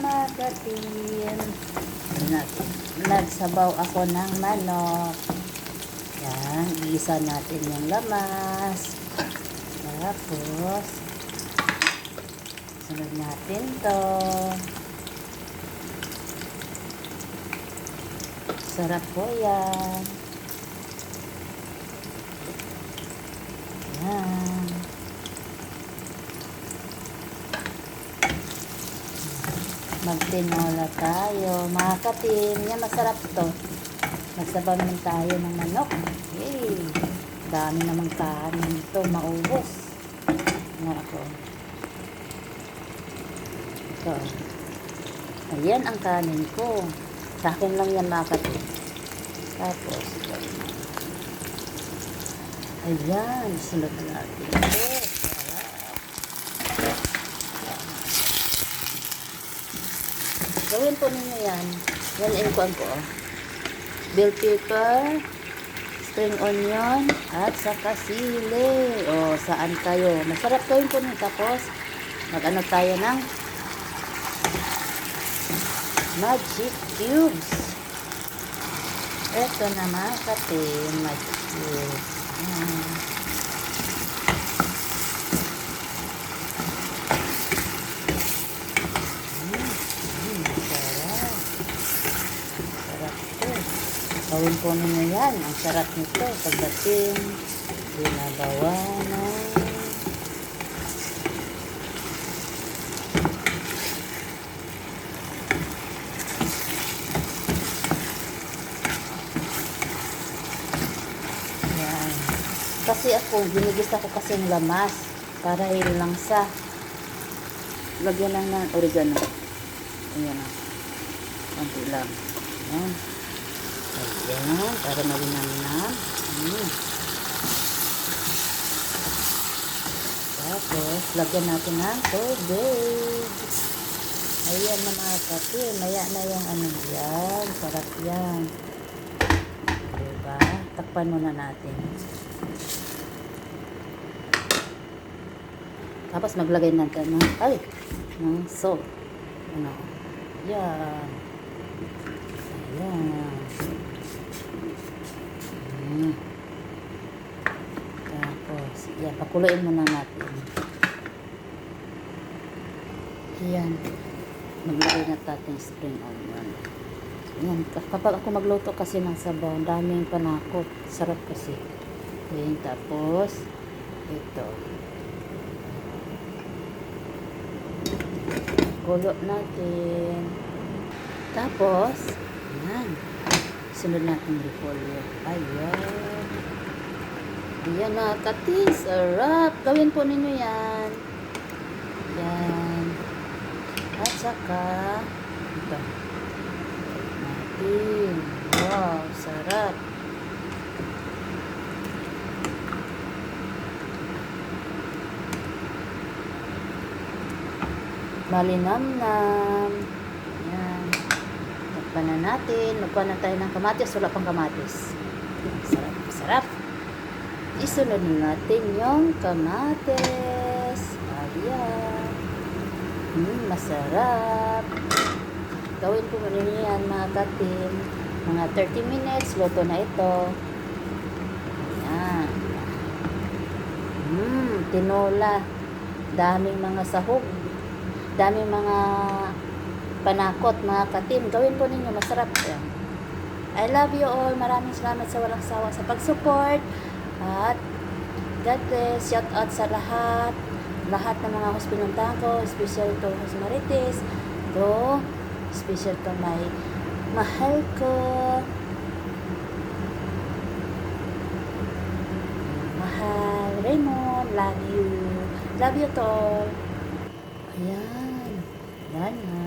mga katim. Nagsabaw ako ng manok. Yan, iisa natin yung lamas. Tapos, sunod natin to. Sarap po yan. Yan. Magtinola tayo. Mga katim, yan masarap to. Magsabaw naman tayo ng manok. Yay! Dami namang kanin to, maubos. Yan ako. Ito. Ayan ang kanin ko. Sa akin lang yan mga katim. Tapos, ito. Ayan, sunod na natin. Gawin po ninyo yan. Yan yung kuhan ko. Bell pepper, spring onion, at saka sili. O, saan kayo? Masarap gawin po ninyo. Tapos, mag-ano tayo ng magic cubes. Ito na mga katim, magic cubes. Gawin po ninyo yan. Ang sarap nito. Pagdating, ginagawa na. Yan. Kasi ako, ginigisa ko kasi ng lamas para lang sa lagyan lang ng oregano. Ayan o. Kunti lang. Ayan. Ayan, para malinamnam. Tapos, lagyan natin ng tubig. Ayan na mga katim. Maya na yung ano yan. Sarap yan. Diba? Takpan muna natin. Tapos, maglagay natin ng salt. Ano? Yan. Ayan. Tapos, yan, pakuluin muna natin. Yan. Maglagay na natin spring onion. Yan. Kapag ako magluto kasi ng sabaw, daming panakot. Sarap kasi. Yan. Tapos, ito. Kulo natin. Tapos, yan. Sunod natin repolyo. Ayan. Ayan na, katis. Sarap. Gawin po ninyo yan. Yan. At saka, ito. Natin. Wow, sarap. Malinamnam. Ayan. Takpan na natin. Magkuha na tayo ng kamatis. Wala pang kamatis. Sarap. Sarap. Isunod natin yung kamatis. Ayan. Masarap. Gawin po muna yan mga katim. Mga 30 minutes. Luto na ito. Ayan. Tinola. Daming mga sahog. Daming mga panakot, mga katim. Gawin po ninyo. Masarap yan. I love you all. Maraming salamat sa walang sawa sa pag-support. At God bless. Shout out sa lahat. Lahat ng mga hospinuntahan ko. Special to Jose Marites. To special to my mahal ko. Mahal Raymond. Love you. Love you to all. Ayan. Yan na.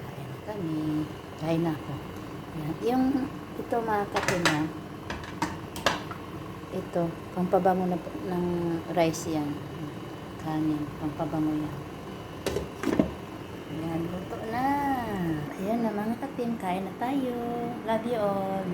Kain na kami. Kain na ako. Ayan. Yung ito mga katim na. Ito, pampabango na ng rice yan. Kanin, pampabango yan. Ayan, luto na. Ayan na mga katim, kain na tayo. Love you all.